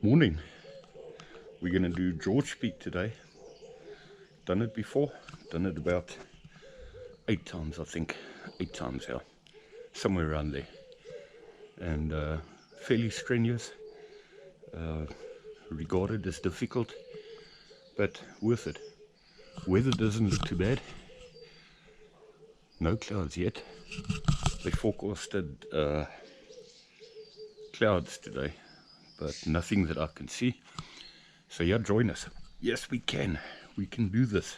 Morning. We're going to do Gorge Peak today. Done it before. Done it about 8 times, I think. 8 times, yeah. Somewhere around there. And fairly strenuous. Regarded as difficult, but worth it. Weather doesn't look too bad. No clouds yet. They forecasted clouds today, but nothing that I can see. So yeah, join us. Yes, we can do this.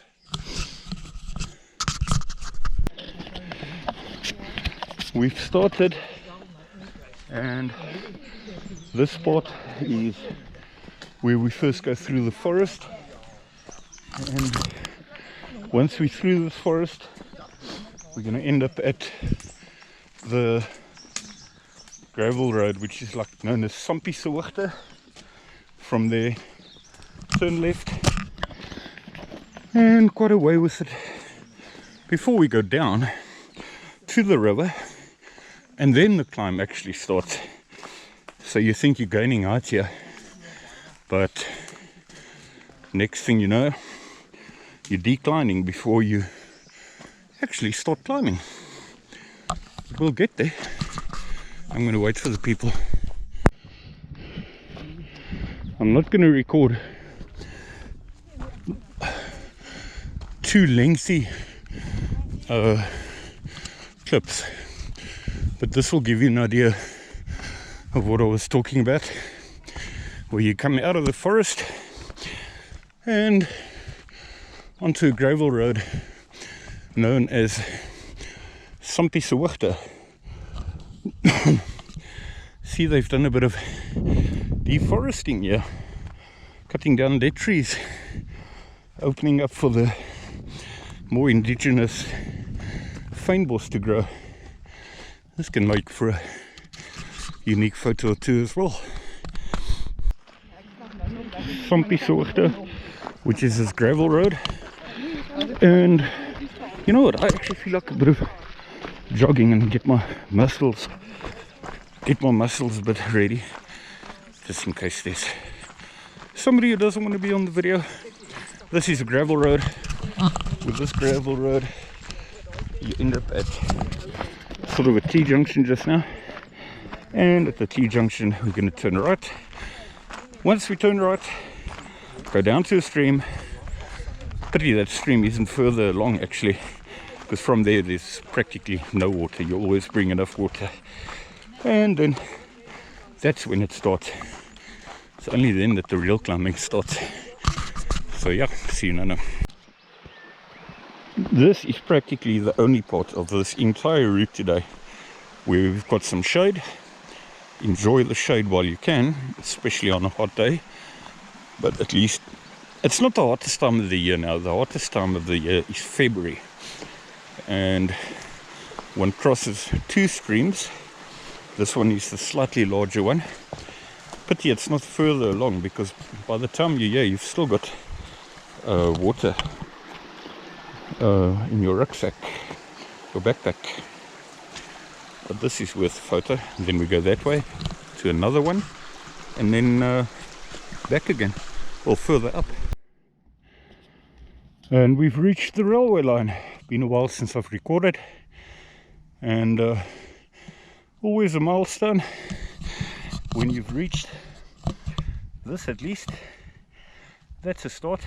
We've started, and this spot is where we first go through the forest, and once we're through this forest we're going to end up at the gravel road, which is like known as veiw. From there, turn left and quite a way with it before we go down to the river, and then the climb actually starts. So you think you're gaining height here, but next thing you know, you're declining before you actually start climbing. We'll get there. I'm going to wait for the people. I'm not going to record too lengthy clips, but this will give you an idea of what I was talking about, where you come out of the forest and onto a gravel road known as veiw. See, they've done a bit of deforesting here, cutting down dead trees, opening up for the more indigenous fynbos to grow. This can make for a unique photo or two as well. Veiw, which is this gravel road, and you know what, I actually feel like a bit of jogging and get my muscles a bit ready, just in case there's somebody who doesn't want to be on the video. This is a gravel road. With this gravel road you end up at sort of a T-junction just now, and at the T-junction we're going to turn right. Once we turn right, go down to a stream. Pity that stream isn't further along actually, because from there there's practically no water. You always bring enough water, and then that's when it starts. It's only then that the real climbing starts. So yeah, see you now. This is practically the only part of this entire route today where we've got some shade. Enjoy the shade while you can, especially on a hot day. But at least it's not the hottest time of the year now. The hottest time of the year is February, and one crosses two streams. This one is the slightly larger one. Pity it's not further along, because by the time you're here you've still got water in your rucksack, your backpack. But this is worth a photo. And then we go that way to another one, and then back again, or further up. And we've reached the railway line. Been a while since I've recorded, and always a milestone when you've reached this. At least that's a start,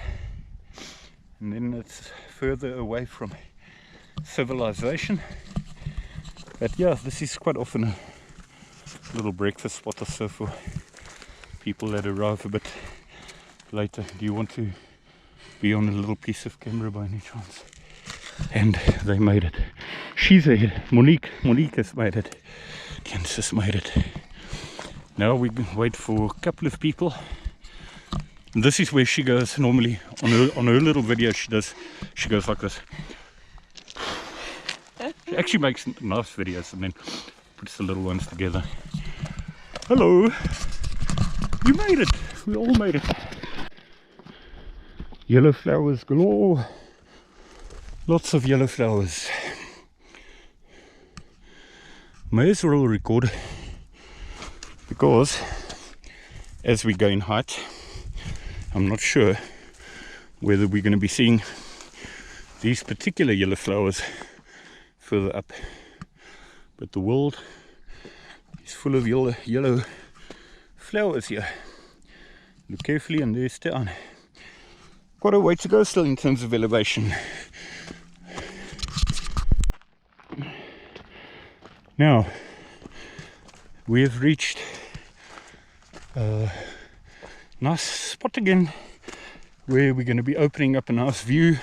and then it's further away from civilization. But yeah, this is quite often a little breakfast spot or so for people that arrive a bit later. Do you want to be on a little piece of camera by any chance? And they made it. She's ahead. Monique has made it. Jens has made it. Now we wait for a couple of people. And this is where she goes normally on her little video. She goes like this. She actually makes nice videos and then puts the little ones together. Hello, you made it. We all made it. Yellow flowers galore. Lots of yellow flowers. May as well record, because as we gain height. I'm not sure whether we're going to be seeing these particular yellow flowers further up, but the world is full of yellow flowers here. Look carefully, and there's down. Quite a way to go still in terms of elevation. Now we have reached a nice spot again where we're going to be opening up a nice view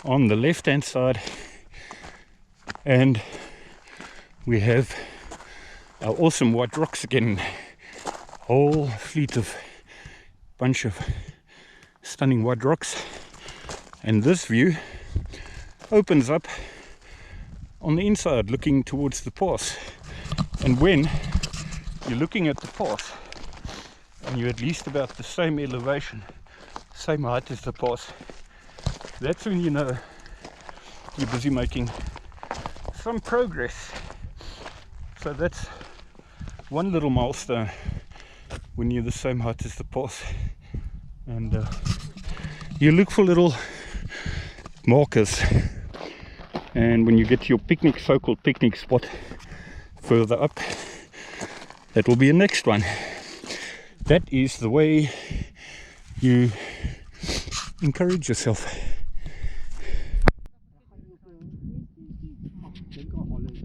on the left hand side, and we have our awesome white rocks again. Whole fleet of bunch of stunning white rocks, and this view opens up on the inside looking towards the pass. And when you're looking at the pass and you're at least about the same elevation, same height as the pass, that's when you know you're busy making some progress. So that's one little milestone, when you're the same height as the pass, and you look for little markers, and when you get to your picnic, so-called picnic spot further up, that will be a next one. That is the way you encourage yourself.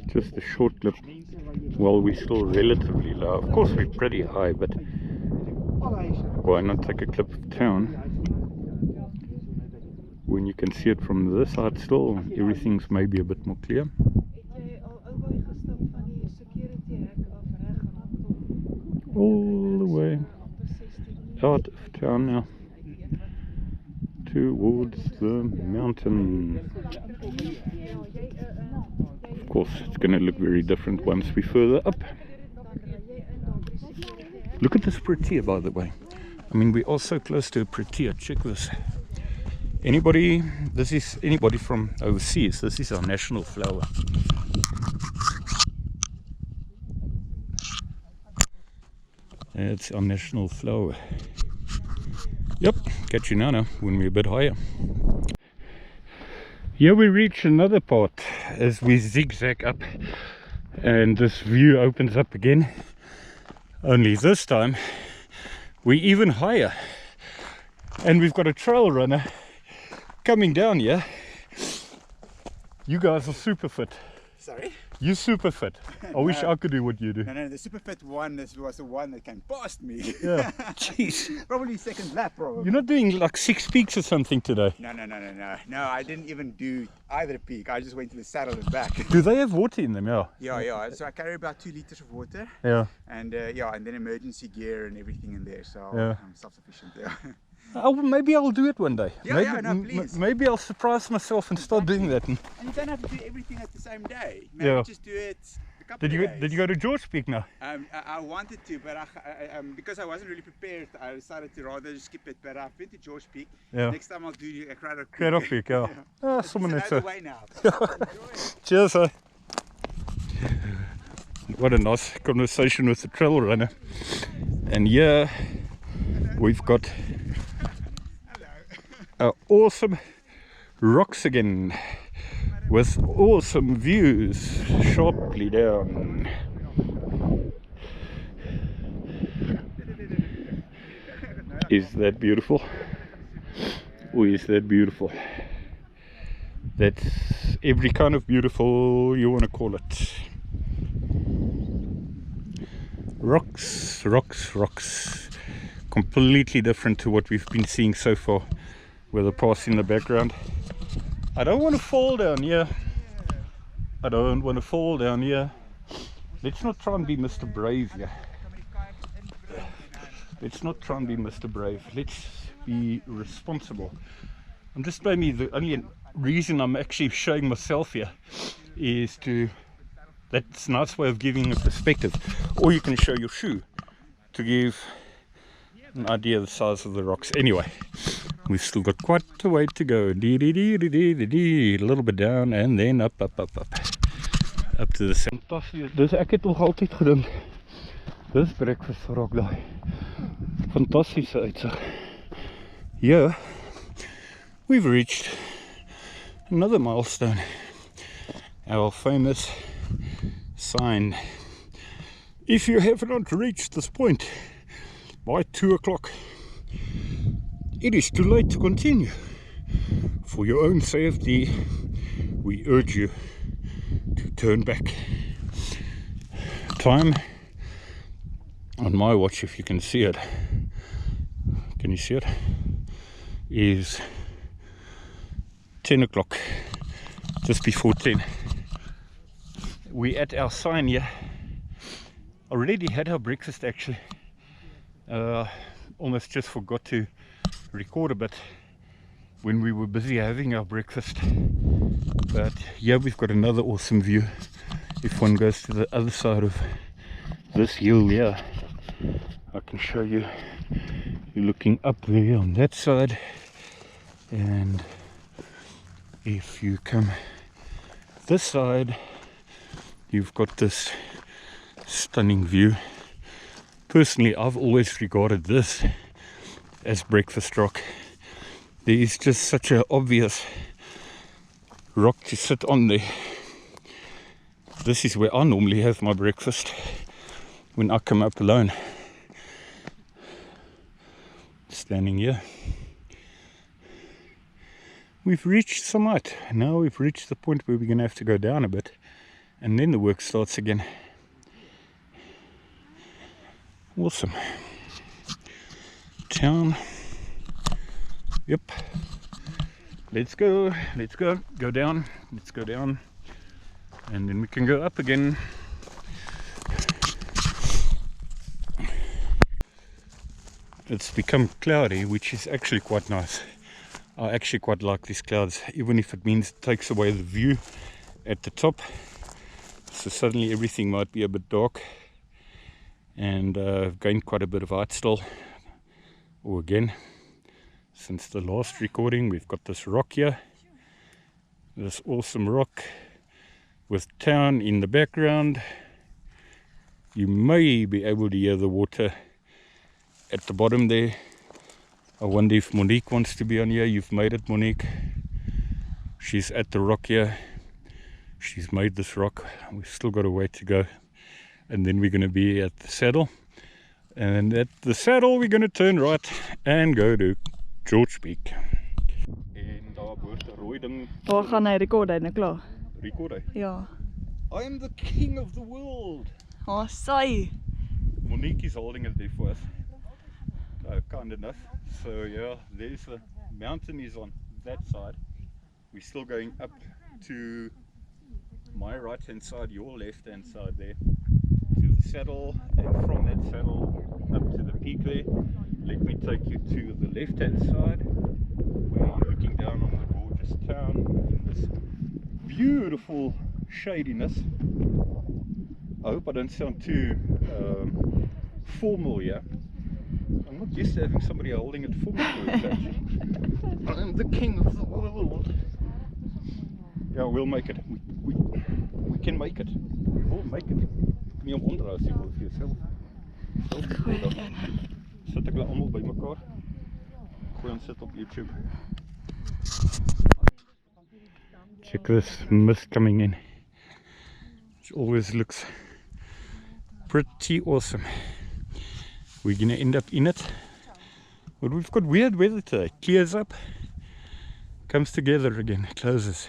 Just a short clip while we're still relatively low. Of course we're pretty high, but why not take a clip of town when you can see it from this side still? Everything's maybe a bit more clear. All the way out of town now, towards the mountain. Of course it's going to look very different once we're further up. Look at this protea, by the way. I mean, we are so close to a protea. Check this. Anybody from overseas, this is our national flower. It's our national flower. Yep, catch you now when we're a bit higher. Here we reach another part as we zigzag up, and this view opens up again. Only this time we're even higher, and we've got a trail runner coming down here. You guys are super fit. Sorry? You're super fit. I wish I could do what you do. No, the super fit one was the one that came past me. Yeah. Jeez. Probably second lap, probably. You're not doing like 6 peaks or something today? No. No, I didn't even do either peak. I just went to the saddle and back. Do they have water in them? Yeah. Yeah. So I carry about 2 liters of water. Yeah. And and then emergency gear and everything in there. So yeah. I'm self-sufficient there. Oh, maybe I'll do it one day. No, please. Maybe I'll surprise myself and start doing that. And you don't have to do everything at the same day. Maybe just do it a couple of days. Did you go to Gorge Peak now? I wanted to, but because I wasn't really prepared, I decided to rather skip it. But I've been to Gorge Peak. Yeah. Next time I'll do a Craddock Peak. Craddock Peak, yeah. Ah, someone it's another way now. Cheers, eh? What a nice conversation with the trail runner. And here we've got awesome rocks again, with awesome views sharply down. Is that beautiful? Oh, is that beautiful? That's every kind of beautiful you want to call it. Rocks, rocks, rocks. Completely different to what we've been seeing so far, with a pass in the background. I don't want to fall down here. I don't want to fall down here. Let's not try and be Mr. Brave here. Let's not try and be Mr. Brave. Let's be responsible. I'm just maybe the only reason I'm actually showing myself here is to, that's a nice way of giving a perspective. Or you can show your shoe to give an idea of the size of the rocks. Anyway, we've still got quite a way to go. A little bit down and then up to the center. Dis ek het nog altyd gedink dis breakfast rock daai. Fantastische uitsig. Here we've reached another milestone. Our famous sign. If you have not reached this point by 2 o'clock, it is too late to continue. For your own safety, we urge you to turn back. Time on my watch, if you can see it, can you see it, is 10 o'clock, just before 10. We at our sign here. Already had our breakfast actually. Almost just forgot to record a bit when we were busy having our breakfast. But yeah, we've got another awesome view. If one goes to the other side of this hill here, I can show you. You're looking up there on that side, and if you come this side, you've got this stunning view. Personally, I've always regarded this as breakfast rock. There is just such an obvious rock to sit on there. This is where I normally have my breakfast when I come up alone. Standing here. We've reached some height. Now we've reached the point where we're going to have to go down a bit, and then the work starts again. Awesome. Town. Yep. Let's go. Let's go. Go down. Let's go down. And then we can go up again. It's become cloudy, which is actually quite nice. I actually quite like these clouds, even if it means it takes away the view at the top. So suddenly everything might be a bit dark. And I've gained quite a bit of height still. Or again, since the last recording, we've got this rock here. This awesome rock with town in the background. You may be able to hear the water at the bottom there. I wonder if Monique wants to be on here. You've made it, Monique. She's at the rock here. She's made this rock. We've still got a way to go. And then we're going to be at the saddle. And at the saddle we're going to turn right and go to Gorge Peak. En daar word 'n rooi ding. Waar gaan hy rekord hy nou klaar? Rekord hy? Ja. I am the king of the world. Sy. Monique is holding it there for us. Kind enough. So yeah, there's the mountain is on that side. We're still going up to my right hand side, your left hand side there, to the saddle, and from that saddle up to the peak there. Let me take you to the left hand side, where you're looking down on the gorgeous town in this beautiful shadiness. I hope I don't sound too formal here. I'm not used to having somebody holding it for me. I'm the king of the world. Yeah, we'll make it. We can make it. We will make it. Kun jy hom onderhou as jy wil vir jouself. Sit ek hulle almal by mekaar. Gooi ons sit op YouTube. Check this mist coming in. It always looks pretty awesome. We're going to end up in it. But we've got weird weather today. It clears up, comes together again, it closes.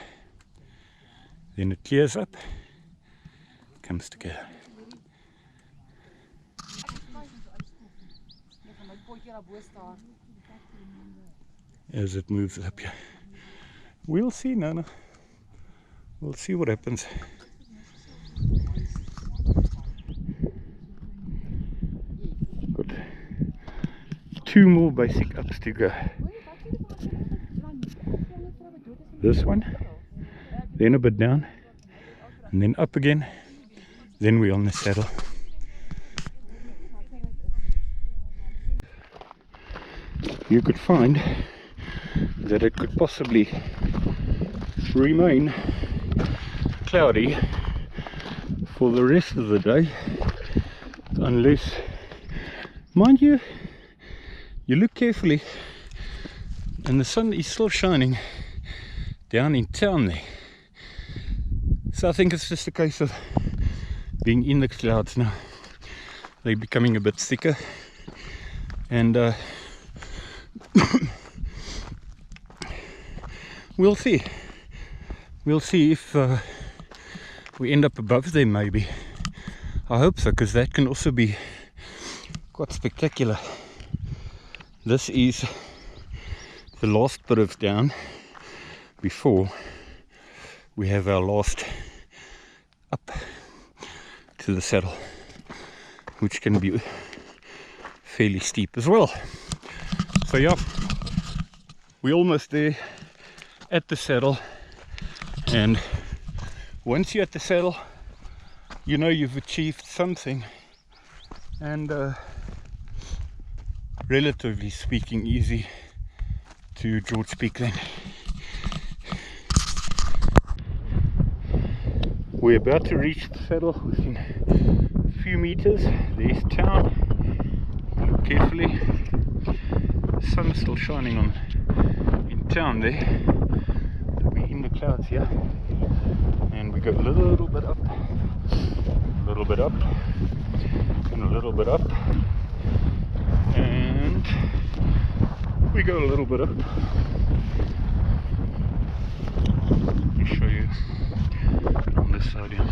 Then it clears up, comes together. As it moves up here. We'll see, Nana. We'll see what happens. Got 2 more basic ups to go. This one, then a bit down, and then up again, then we're on the saddle. You could find that it could possibly remain cloudy for the rest of the day, unless, mind you, you look carefully and the sun is still shining down in town there. So I think it's just a case of being in the clouds now. They're becoming a bit thicker, and we'll see if we end up above them maybe. I hope so, because that can also be quite spectacular. This is the last bit of down before we have our last up to the saddle, which can be fairly steep as well. So yeah, we're almost there at the saddle, and once you're at the saddle, you know you've achieved something, and relatively speaking easy to Gorge Peak then. We're about to reach the saddle within a few meters. There's town. Look carefully. The sun's still shining on in town there. We're in the clouds here. And we go a little bit up, a little bit up, and a little bit up. And we go a little bit up. Let me show you on this side here.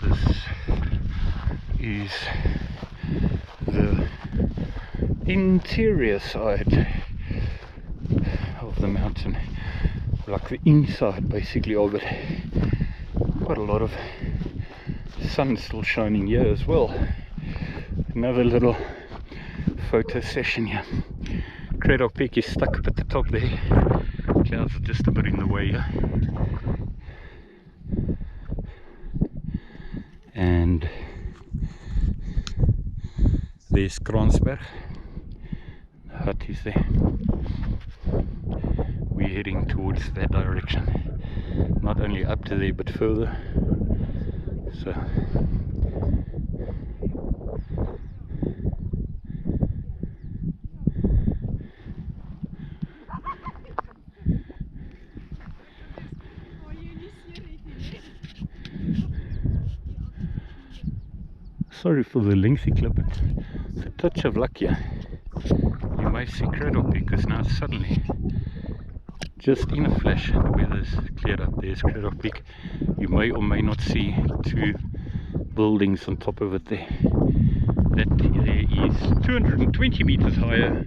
This is the interior side of the mountain, like the inside basically of it. Quite a lot of sun still shining here as well. Another little photo session here. Cradle Peak is stuck up at the top there. Clouds are just a bit in the way here. And there's Kransberg. The hut is there. We're heading towards that direction. Not only up to there but further. So sorry for the lengthy clip, it's a touch of luck here. You may see Cradle Peak, because now suddenly, just in a flash, the weather's cleared up. There's Cradle Peak. You may or may not see two buildings on top of it there. That there is 220 meters higher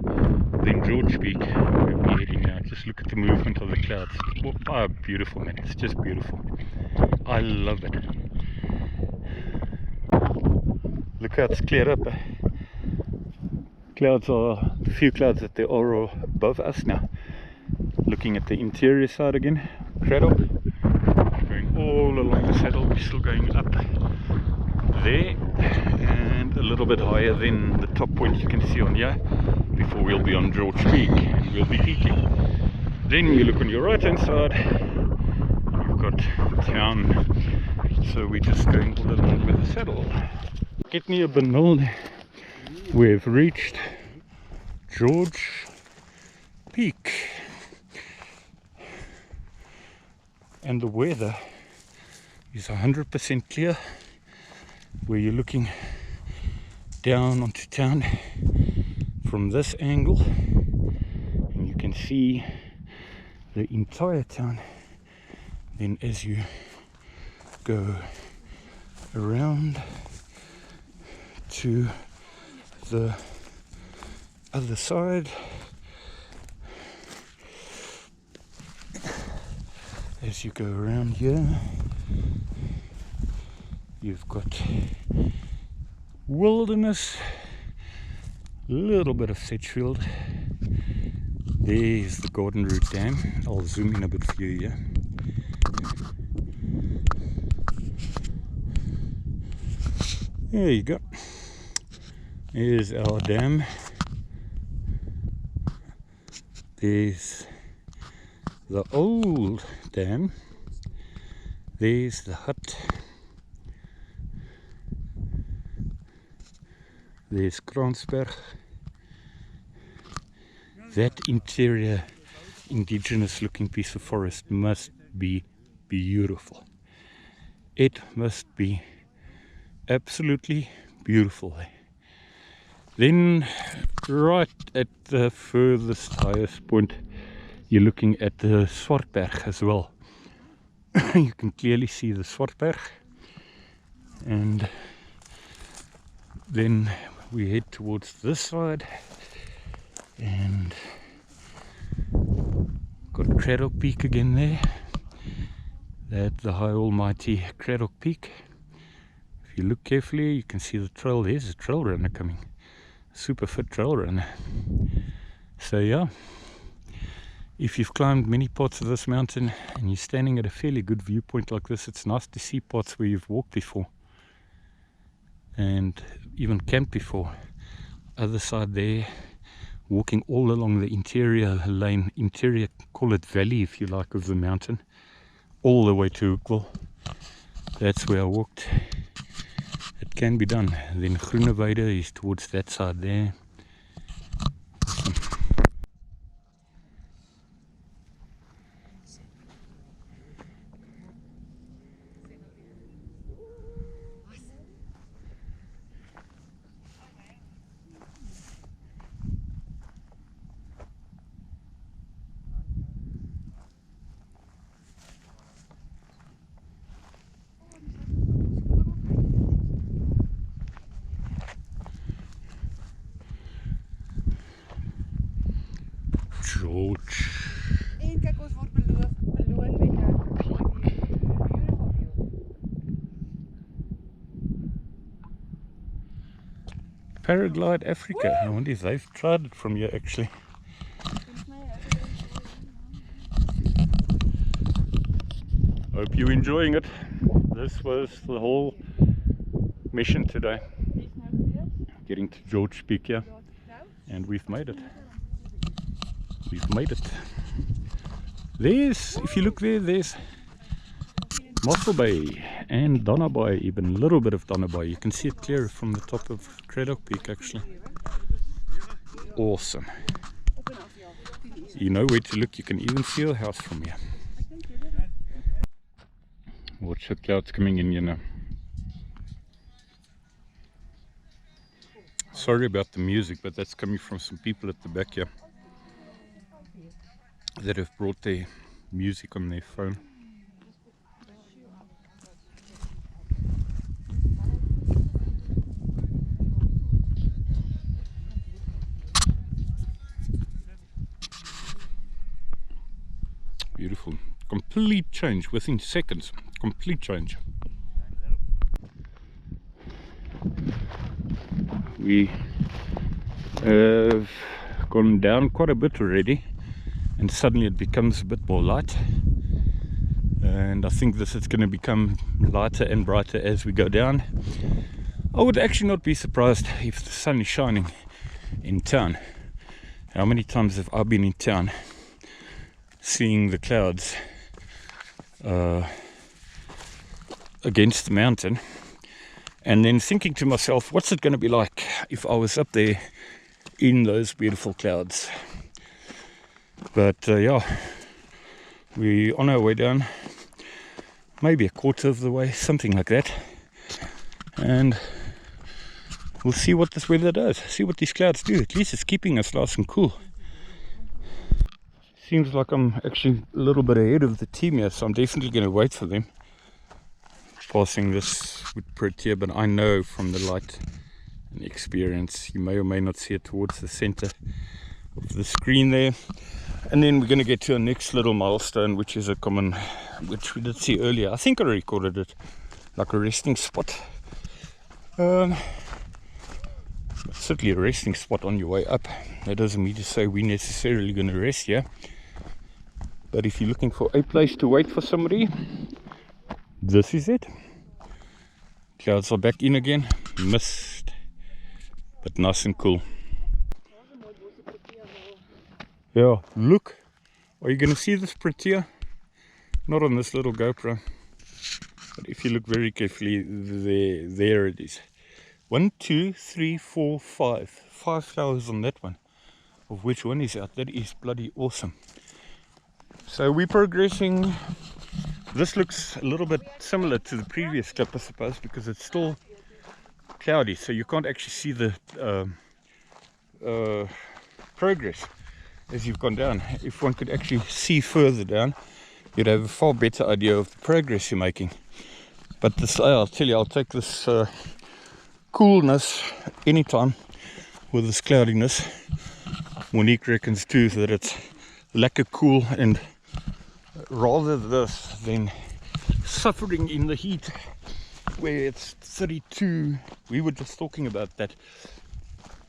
than Gorge Peak, where we're heading now. Just look at the movement of the clouds. Oh, beautiful, man. It's just beautiful. I love it. Look how it's cleared up. Clouds are, the few clouds that there are above us now. Looking at the interior side again, Cradle, going all along the saddle. We're still going up there and a little bit higher than the top point you can see on here before we'll be on Gorge Peak and we'll be peaking. Then you look on your right hand side, you've got town. So we're just going all along with the saddle. Get near Benilde. We've reached Gorge Peak, and the weather is 100% clear. Where you're looking down onto town from this angle, and you can see the entire town. Then as you go around to the other side, as you go around here, you've got wilderness, a little bit of Sedgefield. There's the Garden Route Dam. I'll zoom in a bit for you here. There you go. Here's our dam. There's the old dam. There's the hut. There's Kransberg. That interior, indigenous looking piece of forest must be beautiful. It must be absolutely beautiful. Then right at the furthest highest point, you're looking at the Swartberg as well. You can clearly see the Swartberg, and then we head towards this side and got Craddock Peak again there. That's the high almighty Craddock Peak. If you look carefully, you can see the trail. There's a trail runner coming, super fit trail runner. So yeah, if you've climbed many parts of this mountain and you're standing at a fairly good viewpoint like this, it's nice to see parts where you've walked before and even camped before. Other side there, walking all along the interior lane, interior, call it valley if you like, of the mountain, all the way to Outeniqua. That's where I walked. It can be done. Then Groeneweide is towards that side there. Gorge. En kyk, ons word beloon met 'n beautiful view. Paraglide Africa. I wonder if they've tried it from here actually. Hope you're enjoying it. This was the whole mission today. Getting to Gorge Peak here, and we've made it. We've made it. There's, if you look there, there's Mossel Bay and Donna Bay, even a little bit of Donna Bay. You can see it clear from the top of Craddock Peak actually. Awesome. You know where to look, you can even see a house from here. Watch the clouds coming in, you know. Sorry about the music, but that's coming from some people at the back here that have brought their music on their phone. Beautiful. Complete change within seconds. Complete change. We have gone down quite a bit already, and suddenly it becomes a bit more light, and I think this is going to become lighter and brighter as we go down. I would actually not be surprised if the sun is shining in town. How many times have I been in town seeing the clouds against the mountain, and then thinking to myself, what's it going to be like if I was up there in those beautiful clouds? But yeah, we're on our way down, maybe a quarter of the way, something like that, and we'll see what this weather does, see what these clouds do. At least it's keeping us nice and cool. Seems like I'm actually a little bit ahead of the team here, so I'm definitely going to wait for them. Passing this with Protea, but I know from the light and experience, you may or may not see it towards the center of the screen there. And then we're going to get to our next little milestone, which is a common, which we did see earlier. I think I recorded it like a resting spot. Certainly a resting spot on your way up. That doesn't mean to say we're necessarily going to rest here. But if you're looking for a place to wait for somebody, this is it. Clouds are back in again. Mist, but nice and cool. Yeah, look. Are you going to see this Protea? Not on this little GoPro. But if you look very carefully, there it is. 1, 2, 3, 4, 5. 5 flowers on that one, of which one is out. That is bloody awesome. So we're progressing. This looks a little bit similar to the previous clip, I suppose, because it's still cloudy, so you can't actually see the progress as you've gone down. If one could actually see further down, you'd have a far better idea of the progress you're making. But this, I'll tell you, I'll take this coolness anytime with this cloudiness. Monique reckons too that it's lekker cool, and rather this than suffering in the heat where it's 32. We were just talking about that.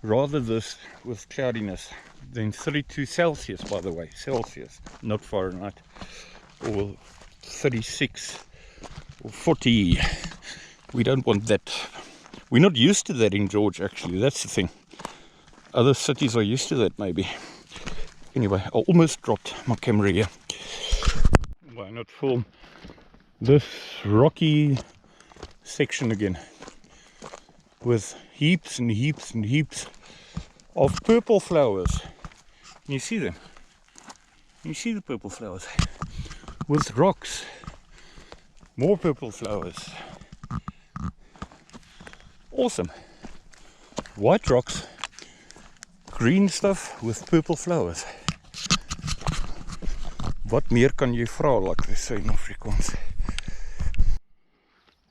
Rather this with cloudiness than 32 Celsius, by the way, Celsius, not Fahrenheit, or 36 or 40. We don't want that. We're not used to that in Gorge, actually. That's the thing. Other cities are used to that, maybe. Anyway, I almost dropped my camera here. Why not film this rocky section again with heaps and heaps and heaps of purple flowers? Can you see them? Can you see the purple flowers? With rocks, more purple flowers. Awesome. White rocks, green stuff with purple flowers. Wat meer kan jy vra, like they say in Afrikaans.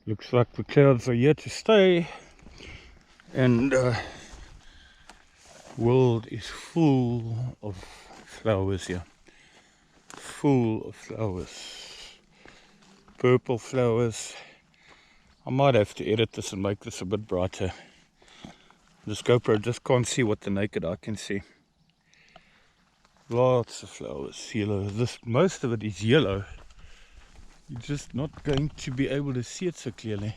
Looks like the clouds are here to stay, and world is full of flowers here. Full of flowers. Purple flowers. I might have to edit this and make this a bit brighter. This GoPro just can't see what the naked eye can see. Lots of flowers, yellow. Most of it is yellow. You're just not going to be able to see it so clearly.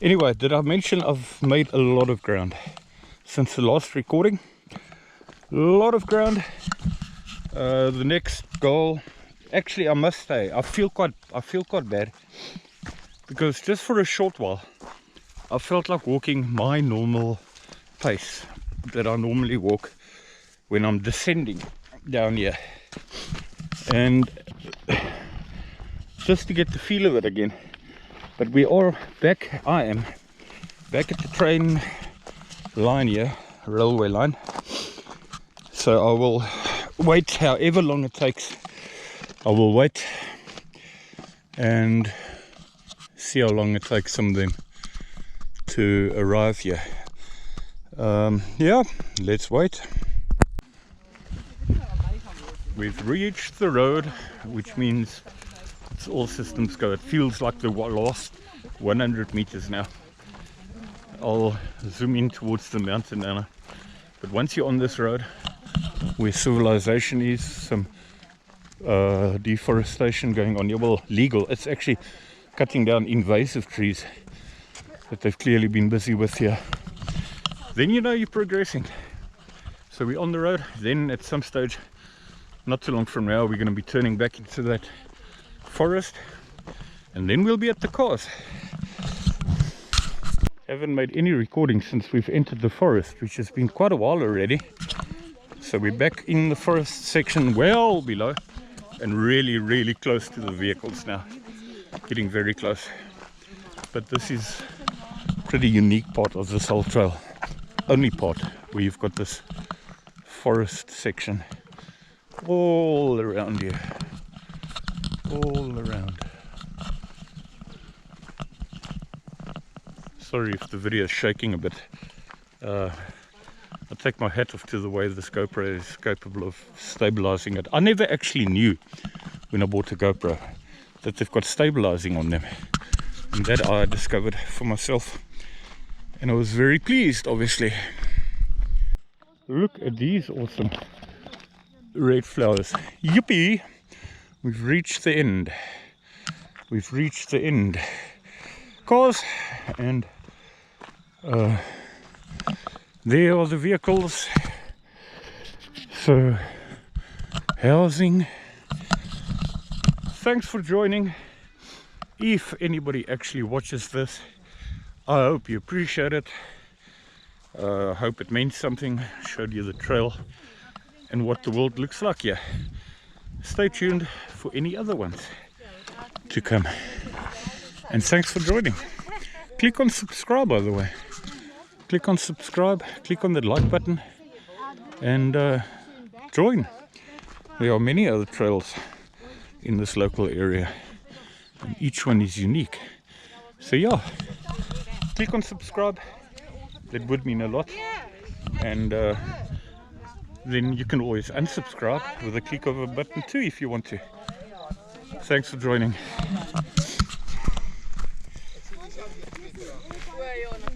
Anyway, did I mention I've made a lot of ground since the last recording? A lot of ground. The next goal, actually, I must say, I feel quite bad, because just for a short while I felt like walking my normal pace that I normally walk when I'm descending down here, and just to get the feel of it again. But we are back. I am back at the train line here, railway line, so I will wait however long it takes. I will wait and see how long it takes some of them to arrive here. Yeah, let's wait. We've reached the road, which means it's all systems go. It feels like the last 100 meters now. I'll zoom in towards the mountain now. But once you're on this road, where civilization is, some deforestation going on here. Well, legal. It's actually cutting down invasive trees that they've clearly been busy with here. Then you know you're progressing. So we're on the road. Then at some stage, not too long from now, we're going to be turning back into that forest, and then we'll be at the cars. Haven't made any recording since we've entered the forest, which has been quite a while already. So we're back in the forest section, well below, and really close to the vehicles now. Getting very close. But this is a pretty unique part of this whole trail. Only part where you've got this forest section all around you. All around. Sorry if the video is shaking a bit. I take my hat off to the way this GoPro is capable of stabilizing it. I never actually knew when I bought a GoPro that they've got stabilizing on them, and that I discovered for myself, and I was very pleased, obviously. Look at these awesome red flowers. Yippee! We've reached the end. We've reached the end. Cars, and there are the vehicles. So, housing. Thanks for joining. If anybody actually watches this, I hope you appreciate it. I hope it meant something, showed you the trail and what the world looks like here. Stay tuned for any other ones to come. And thanks for joining. Click on subscribe, by the way. Click on subscribe, click on the like button, and join. There are many other trails in this local area, and each one is unique. So yeah, click on subscribe. That would mean a lot. And then you can always unsubscribe with a click of a button too if you want to. Thanks for joining. Where are you on a